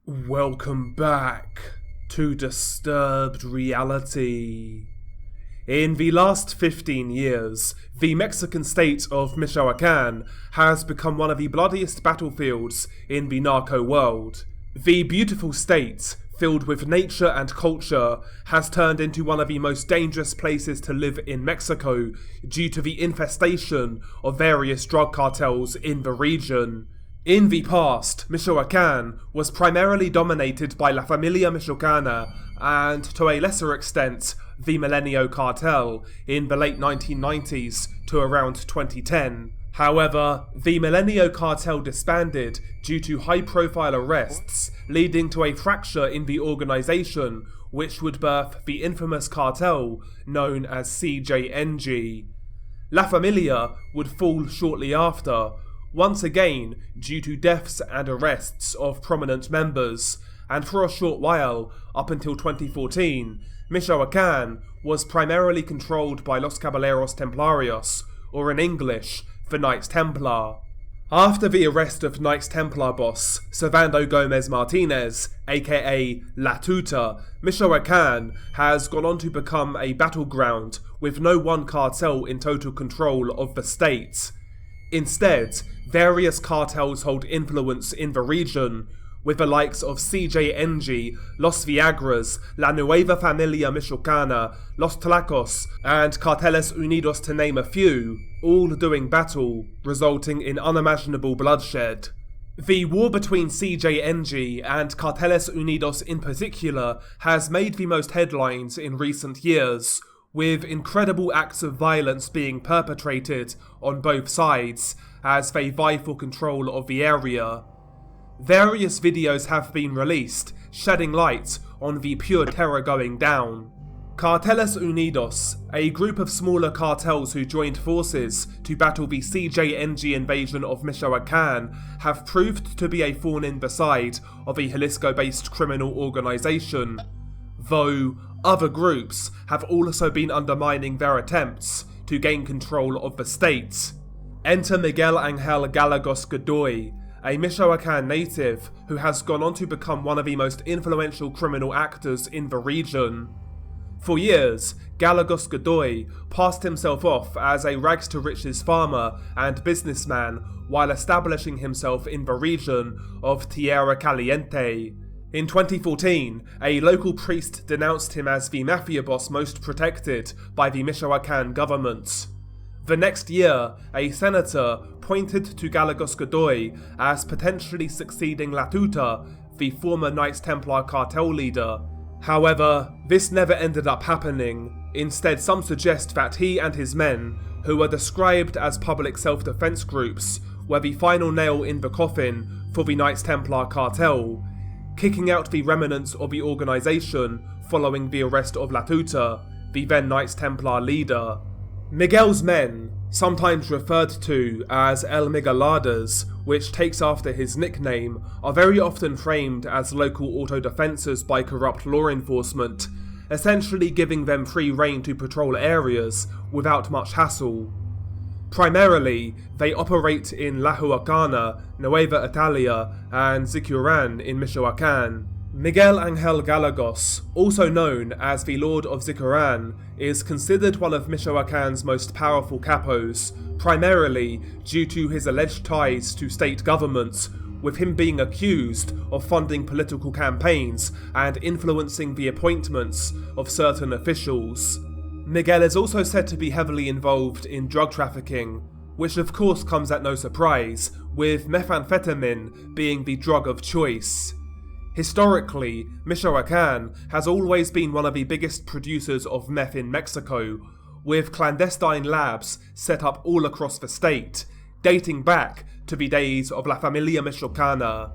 Welcome back to Disturbed Reality. In the last 15 years, the Mexican state of Michoacan has become one of the bloodiest battlefields in the narco world. The beautiful state, filled with nature and culture, has turned into one of the most dangerous places to live in Mexico due to the infestation of various drug cartels in the region. In the past, Michoacan was primarily dominated by La Familia Michoacana and, to a lesser extent, the Milenio Cartel in the late 1990s to around 2010. However, the Milenio Cartel disbanded due to high-profile arrests, leading to a fracture in the organization, which would birth the infamous cartel known as CJNG. La Familia would fall shortly after, once again due to deaths and arrests of prominent members, and for a short while, up until 2014, Michoacan was primarily controlled by Los Caballeros Templarios, or in English, the Knights Templar. After the arrest of Knights Templar boss Servando Gomez Martinez, aka La Tuta, Michoacan has gone on to become a battleground with no one cartel in total control of the state. Instead, various cartels hold influence in the region, with the likes of CJNG, Los Viagras, La Nueva Familia Michoacana, Los Tlacos, and Carteles Unidos to name a few, all doing battle, resulting in unimaginable bloodshed. The war between CJNG and Carteles Unidos in particular has made the most headlines in recent years, with incredible acts of violence being perpetrated on both sides as they vie for control of the area. Various videos have been released, shedding light on the pure terror going down. Carteles Unidos, a group of smaller cartels who joined forces to battle the CJNG invasion of Michoacan, have proved to be a thorn in the side of a Jalisco-based criminal organization, though other groups have also been undermining their attempts to gain control of the state. Enter Miguel Angel Gallegos Godoy, a Michoacan native who has gone on to become one of the most influential criminal actors in the region. For years, Gallegos Godoy passed himself off as a rags-to-riches farmer and businessman while establishing himself in the region of Tierra Caliente. In 2014, a local priest denounced him as the mafia boss most protected by the Michoacan government. The next year, a senator pointed to Gallegos Godoy as potentially succeeding La Tuta, the former Knights Templar cartel leader. However, this never ended up happening. Instead, some suggest that he and his men, who were described as public self-defense groups, were the final nail in the coffin for the Knights Templar cartel, kicking out the remnants of the organization following the arrest of La Tuta, the then Knights Templar leader. Miguel's men, sometimes referred to as El Migueladas, which takes after his nickname, are very often framed as local autodefensors by corrupt law enforcement, essentially giving them free rein to patrol areas without much hassle. Primarily, they operate in La Huacana, Nueva Italia, and Zicuran in Michoacan. Miguel Angel Gallegos, also known as the Lord of Zicuran, is considered one of Michoacan's most powerful capos, primarily due to his alleged ties to state governments, with him being accused of funding political campaigns and influencing the appointments of certain officials. Miguel is also said to be heavily involved in drug trafficking, which of course comes at no surprise, with methamphetamine being the drug of choice. Historically, Michoacan has always been one of the biggest producers of meth in Mexico, with clandestine labs set up all across the state, dating back to the days of La Familia Michoacana.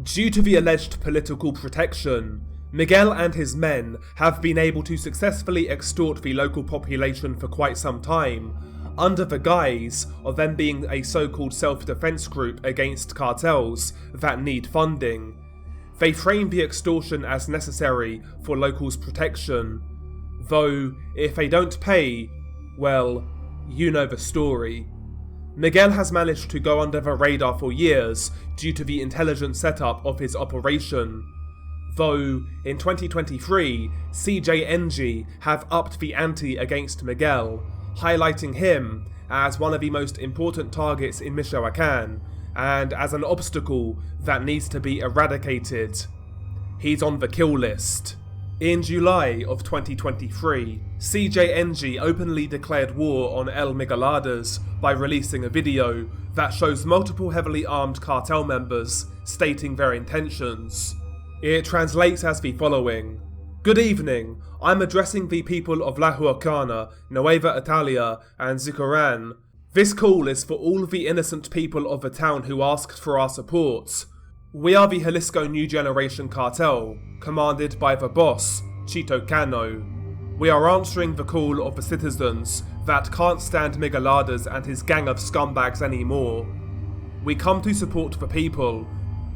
Due to the alleged political protection, Miguel and his men have been able to successfully extort the local population for quite some time, under the guise of them being a so-called self-defense group against cartels that need funding. They frame the extortion as necessary for locals' protection, though if they don't pay, well, you know the story. Miguel has managed to go under the radar for years due to the intelligent setup of his operation. Though, in 2023, CJNG have upped the ante against Miguel, highlighting him as one of the most important targets in Michoacan, and as an obstacle that needs to be eradicated. He's on the kill list. In July of 2023, CJNG openly declared war on El Migueladas by releasing a video that shows multiple heavily armed cartel members stating their intentions. It translates as the following: "Good evening, I'm addressing the people of La Huacana, Nueva Italia, and Zicoran. This call is for all the innocent people of the town who asked for our support. We are the Jalisco New Generation Cartel, commanded by the boss, Chito Cano. We are answering the call of the citizens that can't stand Migueladas and his gang of scumbags anymore. We come to support the people.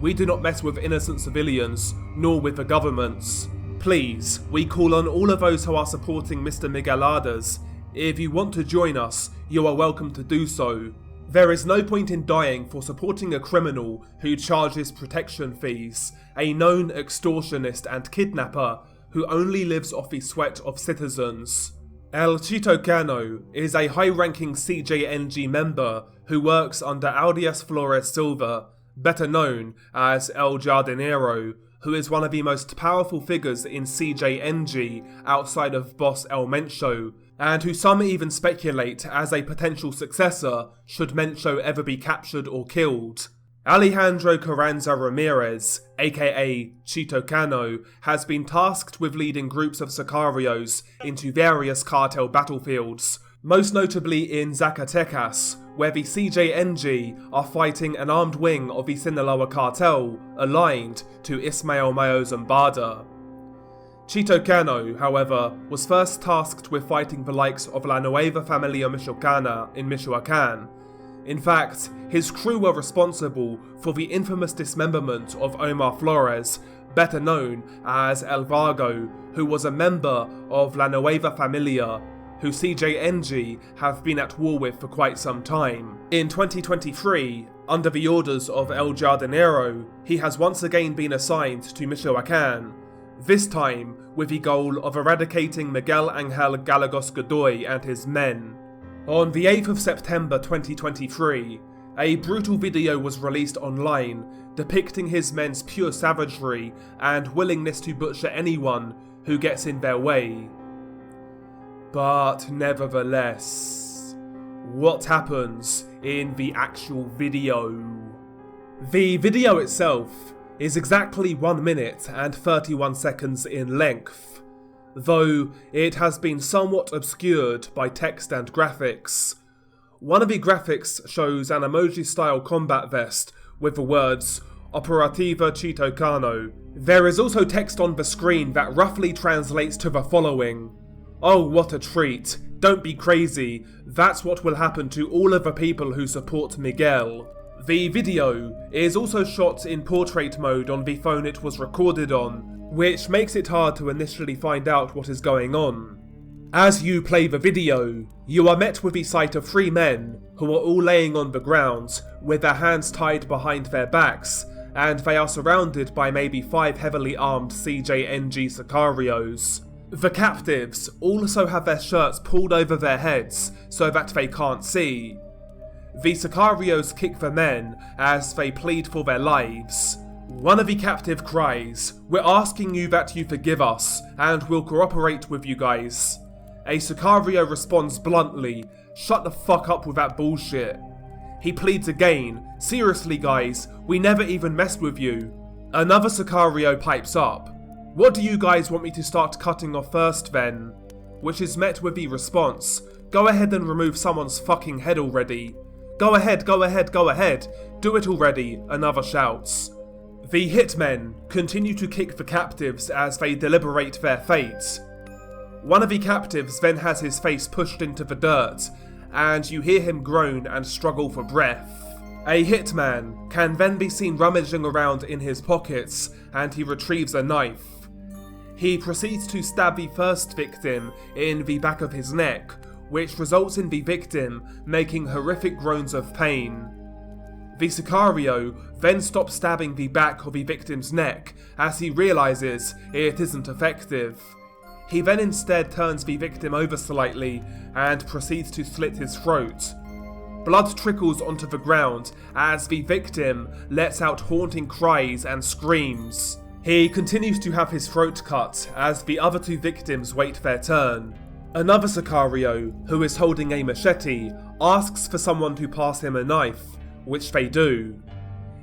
We do not mess with innocent civilians, nor with the governments. Please, we call on all of those who are supporting Mr. Migueladas. If you want to join us, you are welcome to do so. There is no point in dying for supporting a criminal who charges protection fees, a known extortionist and kidnapper who only lives off the sweat of citizens. El Chito Cano is a high-ranking CJNG member who works under Aldias Flores Silva, better known as El Jardinero, who is one of the most powerful figures in CJNG outside of boss El Mencho, and who some even speculate as a potential successor should Mencho ever be captured or killed. Alejandro Carranza Ramirez, aka Chito Cano, has been tasked with leading groups of sicarios into various cartel battlefields, most notably in Zacatecas, where the CJNG are fighting an armed wing of the Sinaloa cartel aligned to Ismael Mayo Zambada. Chito Cano, however, was first tasked with fighting the likes of La Nueva Familia Michoacana in Michoacan. In fact, his crew were responsible for the infamous dismemberment of Omar Flores, better known as El Vargo, who was a member of La Nueva Familia, who CJNG have been at war with for quite some time. In 2023, under the orders of El Jardinero, he has once again been assigned to Michoacan, this time with the goal of eradicating Miguel Angel Gallegos Godoy and his men. On the 8th of September 2023, a brutal video was released online depicting his men's pure savagery and willingness to butcher anyone who gets in their way. But nevertheless, what happens in the actual video? The video itself is exactly 1 minute and 31 seconds in length, though it has been somewhat obscured by text and graphics. One of the graphics shows an emoji-style combat vest with the words Operativa Chito Cano. There is also text on the screen that roughly translates to the following: "Oh, what a treat. Don't be crazy. That's what will happen to all of the people who support Miguel." The video is also shot in portrait mode on the phone it was recorded on, which makes it hard to initially find out what is going on. As you play the video, you are met with the sight of 3 men who are all laying on the ground with their hands tied behind their backs, and they are surrounded by maybe 5 heavily armed CJNG sicarios. The captives also have their shirts pulled over their heads so that they can't see. The sicarios kick the men as they plead for their lives. One of the captive cries, "We're asking you that you forgive us, and we'll cooperate with you guys." A sicario responds bluntly, "Shut the fuck up with that bullshit." He pleads again, "Seriously guys, we never even messed with you." Another sicario pipes up, "What do you guys want me to start cutting off first then?" Which is met with the response, "Go ahead and remove someone's fucking head already." "Go ahead, go ahead, go ahead, do it already," another shouts. The hitmen continue to kick the captives as they deliberate their fate. One of the captives then has his face pushed into the dirt, and you hear him groan and struggle for breath. A hitman can then be seen rummaging around in his pockets, and he retrieves a knife. He proceeds to stab the first victim in the back of his neck, which results in the victim making horrific groans of pain. The Sicario then stops stabbing the back of the victim's neck as he realises it isn't effective. He then instead turns the victim over slightly and proceeds to slit his throat. Blood trickles onto the ground as the victim lets out haunting cries and screams. He continues to have his throat cut as the other two victims wait their turn. Another Sicario, who is holding a machete, asks for someone to pass him a knife, which they do.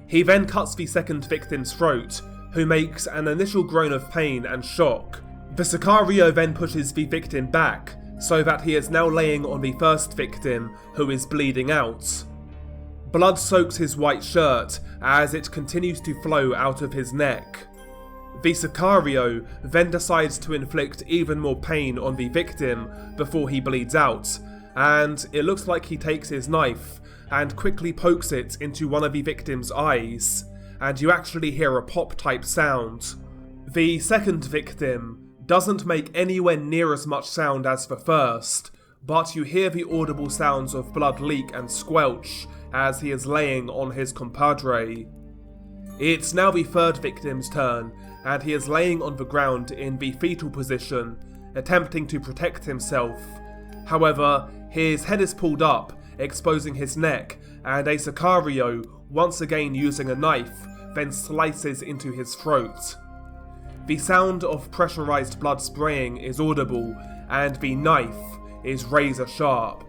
He then cuts the second victim's throat, who makes an initial groan of pain and shock. The Sicario then pushes the victim back, so that he is now laying on the first victim, who is bleeding out. Blood soaks his white shirt as it continues to flow out of his neck. The Sicario then decides to inflict even more pain on the victim before he bleeds out, and it looks like he takes his knife and quickly pokes it into one of the victim's eyes, and you actually hear a pop-type sound. The second victim doesn't make anywhere near as much sound as the first, but you hear the audible sounds of blood leak and squelch as he is laying on his compadre. It's now the third victim's turn, and he is laying on the ground in the fetal position, attempting to protect himself. However, his head is pulled up, exposing his neck, and a Sicario, once again using a knife, then slices into his throat. The sound of pressurized blood spraying is audible, and the knife is razor sharp.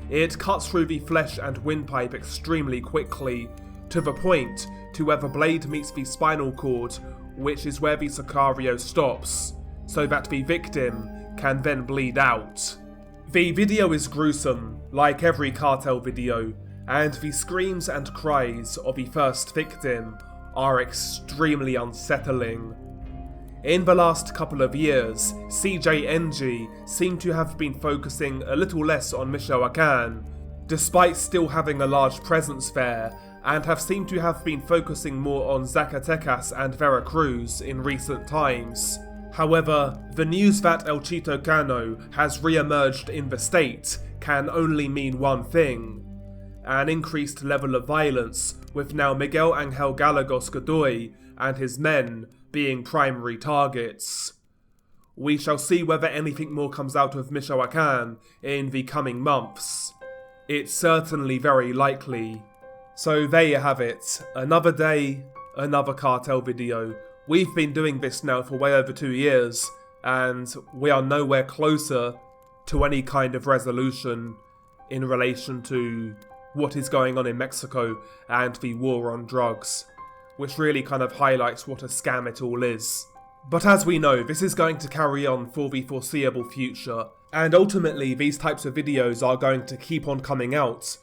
It cuts through the flesh and windpipe extremely quickly, to the point to where the blade meets the spinal cord, which is where the Sicario stops, so that the victim can then bleed out. The video is gruesome, like every cartel video, and the screams and cries of the first victim are extremely unsettling. In the last couple of years, CJNG seem to have been focusing a little less on Michoacan, despite still having a large presence there, and have seemed to have been focusing more on Zacatecas and Veracruz in recent times. However, the news that El Chito Cano has re-emerged in the state can only mean one thing: an increased level of violence, with now Miguel Angel Gallegos Godoy and his men being primary targets. We shall see whether anything more comes out of Michoacan in the coming months. It's certainly very likely. So there you have it, another day, another cartel video. We've been doing this now for way over 2 years, and we are nowhere closer to any kind of resolution in relation to what is going on in Mexico and the war on drugs, which really kind of highlights what a scam it all is. But as we know, this is going to carry on for the foreseeable future, and ultimately these types of videos are going to keep on coming out.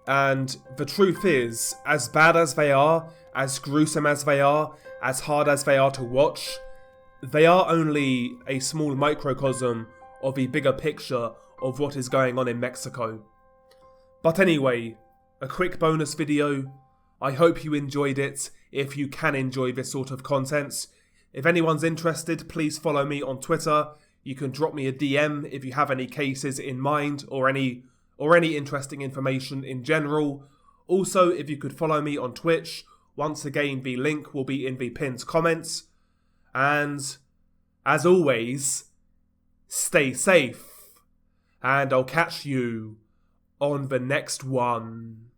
And the truth is, as bad as they are, as gruesome as they are, as hard as they are to watch, they are only a small microcosm of the bigger picture of what is going on in Mexico. But anyway, a quick bonus video. I hope you enjoyed it, if you can enjoy this sort of content. If anyone's interested, please follow me on Twitter. You can drop me a DM if you have any cases in mind or any interesting information in general. Also, if you could follow me on Twitch, once again the link will be in the pinned comments. And, as always, stay safe, and I'll catch you on the next one.